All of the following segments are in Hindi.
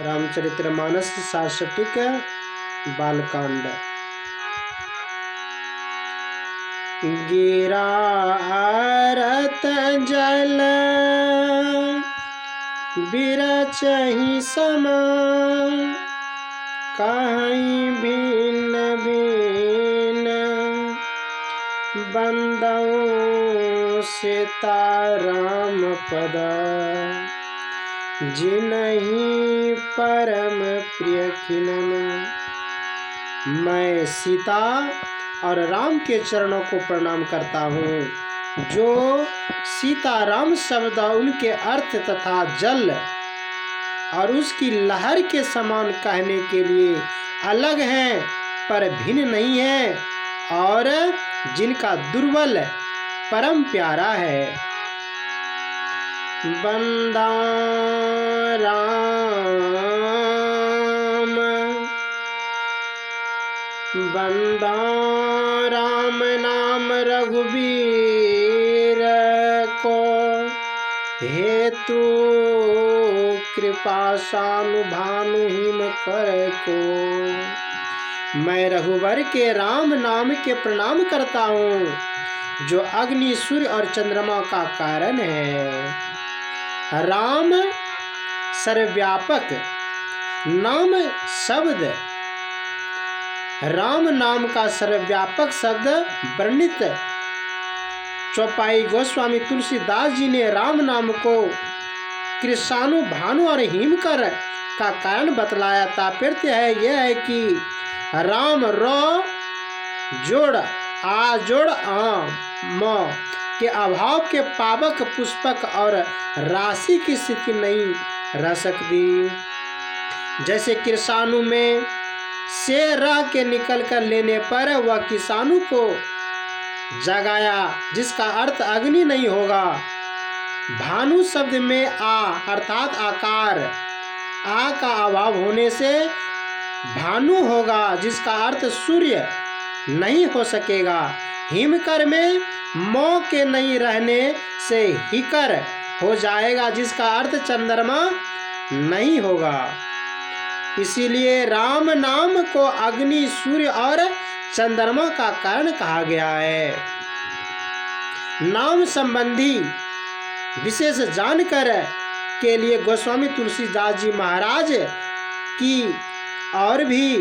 रामचरितमानस सासटिक बालकांड। गिरा आरत जल बिरचहि सम, कहीं भिन्न भिन्न बंदौ सीताराम पद, जिनहि परम प्रिय खिलन। मैं सीता और राम के चरणों को प्रणाम करता हूँ। जो सीताराम शब्द उनके अर्थ तथा जल और उसकी लहर के समान कहने के लिए अलग हैं पर भिन्न नहीं है, और जिनका दुर्बल परम प्यारा है। बंदा राम नाम रघुबीर को, हेतु कृपा सानु भानु हिम कर को। मैं रघुवर के राम नाम के प्रणाम करता हूँ, जो अग्नि सूर्य और चंद्रमा का कारण है। राम सर्वव्यापक नाम शब्द, राम नाम का सर्वव्यापक शब्द वर्णित चौपाई गोस्वामी तुलसीदास जी ने राम नाम को कृषाणु भानु और हिमकर का कारण बतलाया। तात्पर्य है यह है कि राम रो जोड़ आ जोड़ म के अभाव के पावक पुष्पक और राशि की स्थिति नहीं रह सकती। जैसे कृषाणु में से रह के निकल कर लेने पर वह किसानु को जगाया, जिसका अर्थ अग्नि नहीं होगा। भानु शब्द में आ अर्थात आकार, आ का अभाव होने से भानु होगा, जिसका अर्थ सूर्य नहीं हो सकेगा। हिमकर में मौ के नहीं रहने से हिकर हो जाएगा, जिसका अर्थ चंद्रमा नहीं होगा। इसीलिए राम नाम को अग्नि सूर्य और चंद्रमा का कारण कहा गया है। नाम संबंधी विशेष जानकर के लिए गोस्वामी तुलसीदास जी महाराज की और भी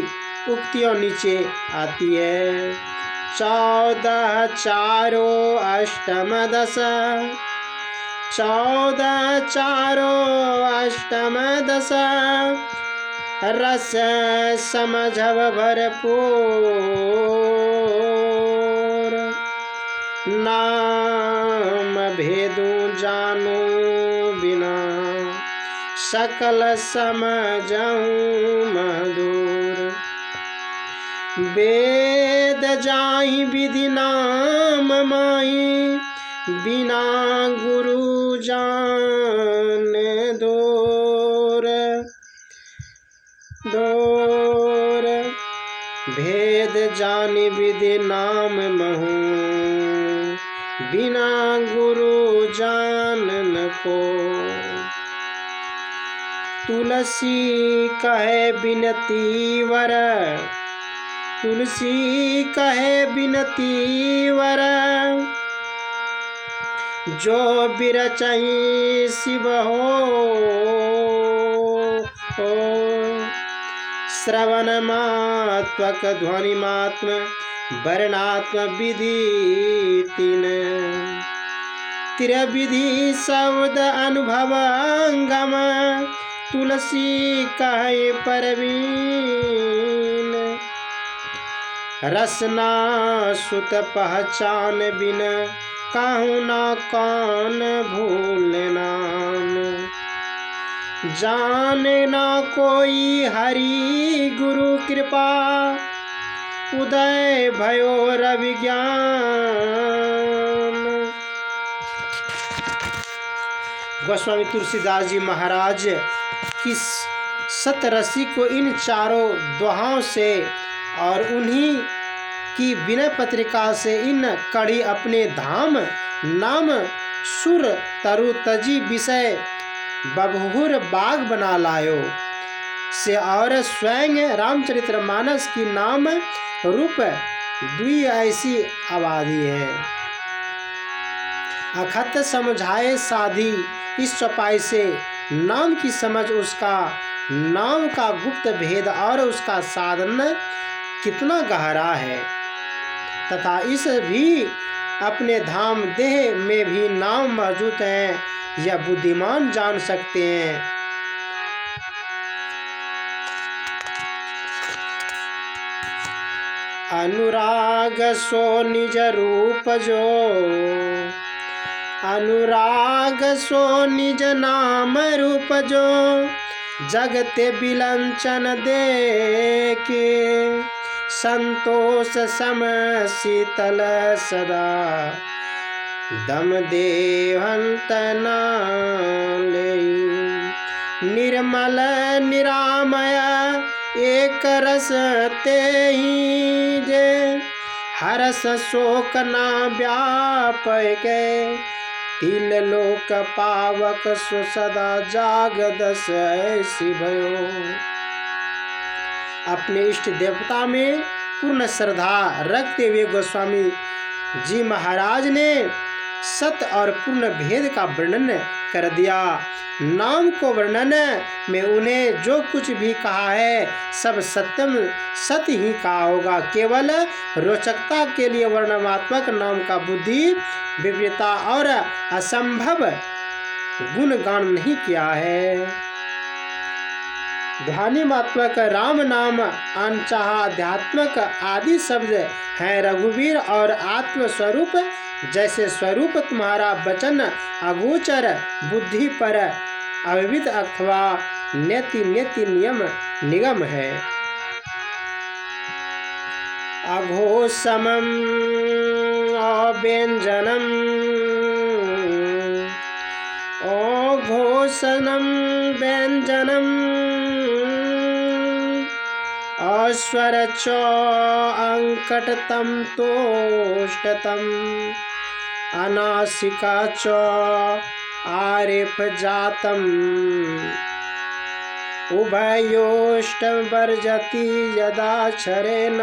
उक्तियों नीचे आती है। 14 4 अष्टम 10, 14 4 अष्टम 10, रस समझव भरपूर। नाम भेदू जानू बिना, सकल समझऊँ मधुर। वेद जाहि विधि नाम माही, बिना गुरु जान दूर। भेद जानि विधि नाम महु, बिना गुरु जानन को। तुलसी कहे बिनती वर, तुलसी कहे बिनती वर। जो बिरचहि शिव श्रवण मात्मक ध्वनिमात्म वर्णात्म विधि तीन। त्रिविधि शब्द अनुभवंगम, तुलसी कहे परवीन। रसना सुत पहचान बिन, कहूँ ना कौन भूल नाम। जाने ना कोई हरि गुरु कृपा, उदय भयो रवि ज्ञान। गोस्वामी तुलसीदास जी महाराज की सतरसी को इन चारों दोहाओं से और उन्हीं की विनय पत्रिका से इन कड़ी अपने धाम नाम सुर तरु तजी विषय बबहुर बाग बना लायो। से और स्वयं रामचरितमानस की नाम रूप द्वि ऐसी आबादी है। अखत समझाए साधी इस चौपाई से नाम की समझ, उसका नाम का गुप्त भेद और उसका साधन कितना गहरा है, तथा इस भी अपने धाम देह में भी नाम मौजूद है, यह बुद्धिमान जान सकते हैं। अनुराग सो निज रूप जो, अनुराग सो निज नाम रूप जो, जगते बिलंचन देखे, संतोष सम शीतल सदा, दम देवंत नाले, निर्मल निरामय एक रस तेहि जे, हरस शोक ना व्यापके, तिल लोक पावक सो सदा जागदस ऐसी भयो। अपने इष्ट देवता में पूर्ण श्रद्धा रखते हुए गोस्वामी जी महाराज ने सत्य और पूर्ण भेद का वर्णन कर दिया। नाम को वर्णन में उन्हें जो कुछ भी कहा है सब सत्यम सत्य ही कहा होगा, केवल रोचकता के लिए वर्णनात्मक नाम का बुद्धि विपरीता और असंभव गुणगान नहीं किया है। ध्वनिमात्मक राम नाम अनचाह आध्यात्मक आदि शब्द हैं रघुवीर और आत्म स्वरूप, जैसे स्वरूप तुम्हारा वचन अगोचर बुद्धि पर अविदित अथवा नेति नेति नियम निगम है। अघोषमं अव्यंजनम अघोषणं व्यंजनम अस्वर च अंकटतम तोष्टतम अनासिका च आरेफ जातम उभयोष्टम वर्जति यदा क्षरेण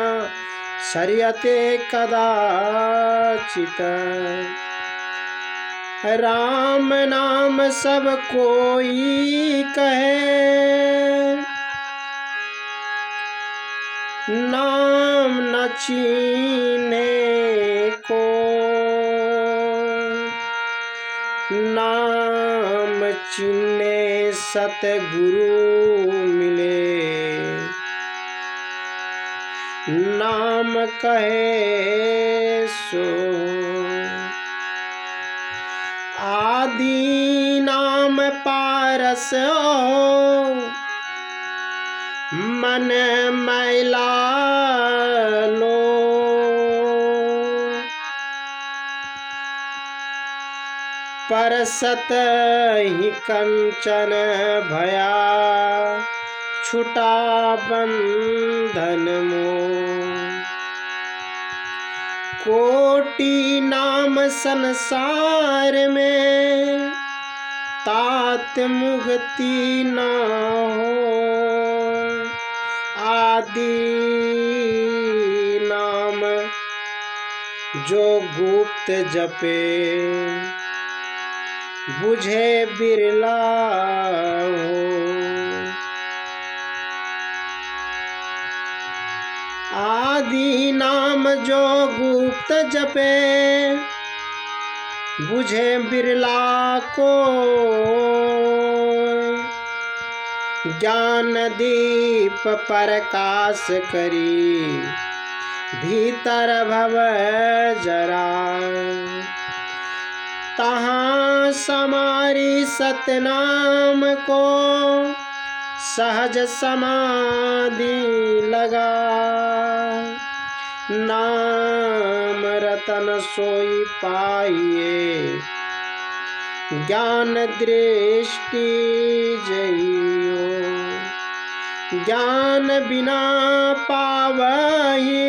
शर्यते कदाचित्। राम नाम सब कोई कहे, नाम न चीने को, नाम चीने सतगुरु मिले, नाम कहे सो आदि नाम पारस हो, मन मैला लो, परसत ही कंचन भया, छुटा बंधन मोह। कोटि नाम संसार में तात मुक्ति न हो, आदि नाम जो गुप्त जपे, बुझे बिरला हो। आदि नाम जो गुप्त जपे, बुझे बिरला को, ज्ञान दीप प्रकाश करी, भीतर भव जरा, तहाँ समारी सतनाम को, सहज समाधि लगा, नाम रतन सोई पाइए, ज्ञान दृष्टि जइयो, ज्ञान बिना पावहि,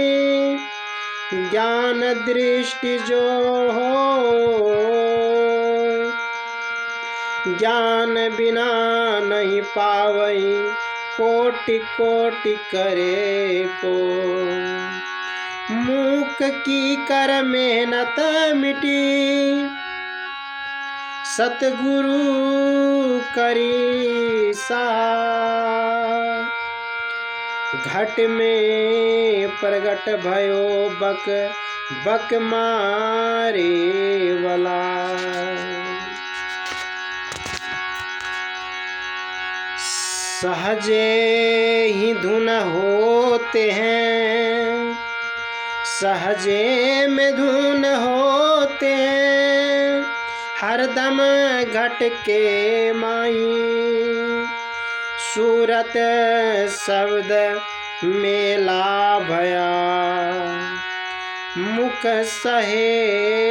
ज्ञान दृष्टि जो हो, ज्ञान बिना नहीं पावई, कोटि कोटि करे को, मूक की कर मेहनत मिटी, सतगुरु करी सा, घट में प्रगट भयो बक बक मारे वाला। सहजे ही धुन होते हैं, सहजे में धुन होते हैं, हरदम घट के माई, सूरत शब्द मेला भया, मुख सहेजत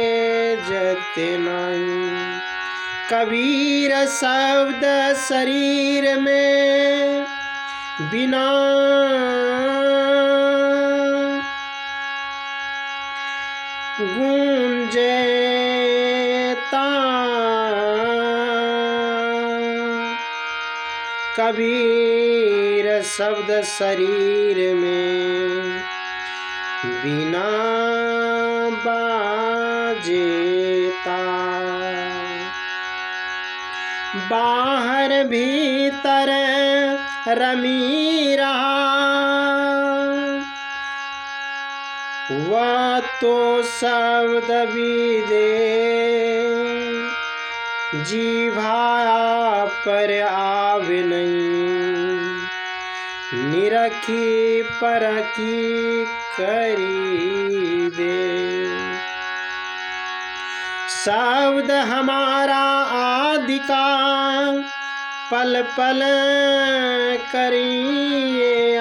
नाई, कबीर शब्द शरीर में बिना गूंजता, कबीर शब्द शरीर में बिना बाजेता, बाहर भीतर रमी रहा, वह तो शब्द विदे, जीभाया पर आवे नहीं, निरखी परखी करी दे, शब्द हमारा आदि का पल पल करिए,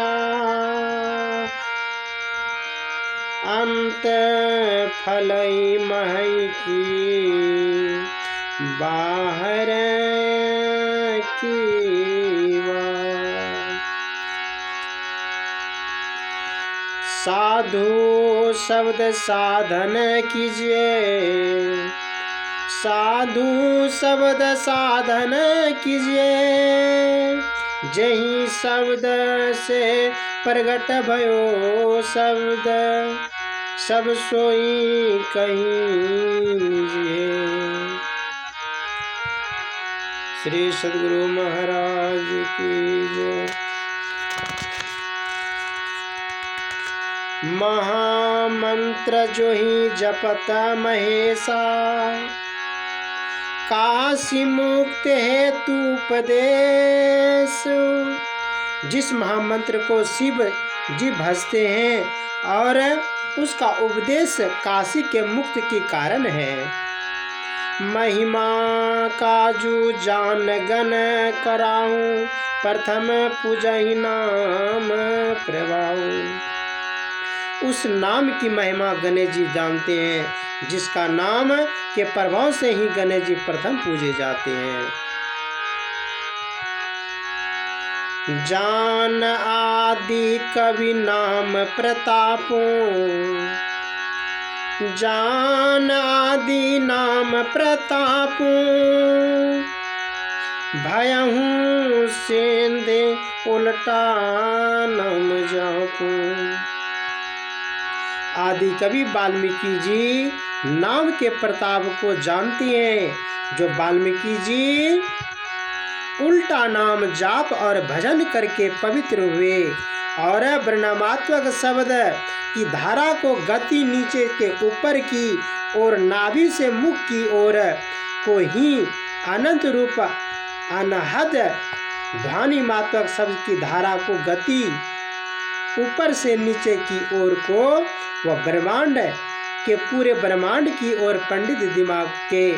अंत फलई महई की बाहर की बात। साधु शब्द साधन कीजिए, साधु शब्द साधन कीजिए, जही शब्द से प्रगट भयो शब्द, सब सोई कहीं निजिए। श्री सद्गुरु महाराज की जय। महामंत्र जो ही जपत महेशा, काशी मुक्त हेतु उपदेश। जिस महामंत्र को शिव जी भजते हैं और उसका उपदेश काशी के मुक्त के कारण है। महिमा काजू जान गन कराऊं, प्रथम पूजहि नाम प्रभाऊं। उस नाम की महिमा गणेश जी जानते हैं, जिसका नाम के प्रभाव से ही गणेश जी प्रथम पूजे जाते हैं। जान आदि कवि नाम प्रतापों, जान आदि नाम प्रतापों, भयहूँ सेंधे उल्टा नाम जापूं। आदि कवि वाल्मीकि जी नाम के प्रताप को जानती हैं। जो वाल्मीकि जी उल्टा नाम जाप और भजन करके पवित्र हुए और वर्णनात्मक शब्द की धारा को गति नीचे के ऊपर की और नाभि से मुख की ओर को ही अनंत रूप अनहद ध्वनि मात्रक शब्द की धारा को गति ऊपर से नीचे की ओर को वह ब्रह्मांड के पूरे ब्रह्मांड की ओर पंडित दिमाग के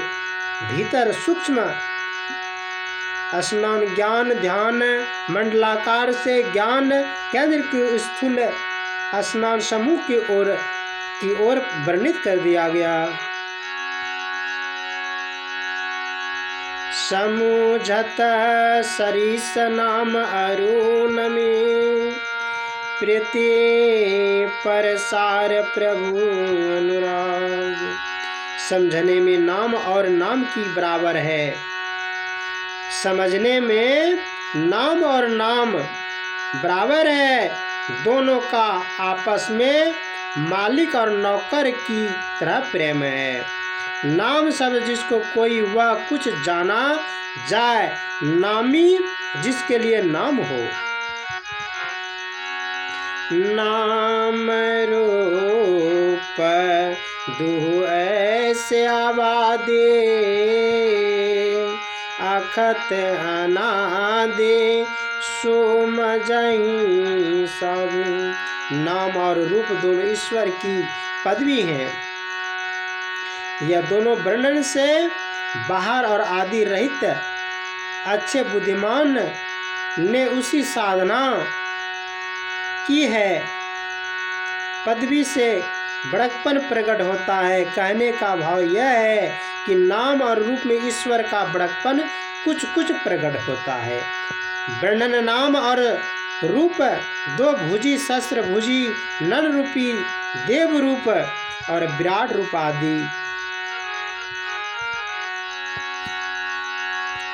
भीतर सूक्ष्म स्नान ज्ञान ध्यान मंडलाकार से ज्ञान केंद्र की स्थूल स्नान समूह की ओर वर्णित कर दिया गया। समूझत सरीस नाम अरुण में, प्रीति परसार प्रभु अनुराग। समझने में नाम और नाम की बराबर है, समझने में नाम और नाम बराबर है। दोनों का आपस में मालिक और नौकर की तरह प्रेम है। नाम शब्द जिसको कोई वह कुछ जाना जाए, नामी जिसके लिए नाम हो। नाम रूप दुह ऐसे आबादे, अखत अनादे सोम जहीं सब। नाम और रूप दोनों ईश्वर की पदवी हैं। यह दोनों वर्णन से बाहर और आदि रहित अच्छे बुद्धिमान ने उसी साधना की है। पदवी से बड़कपन प्रकट होता है। कहने का भाव यह है कि नाम और रूप में ईश्वर का बड़कपन कुछ कुछ प्रकट होता है। वर्णन नाम और रूप दो भुजी, शस्त्र भुजी, नन रूपी देव रूप और विराट रूप आदि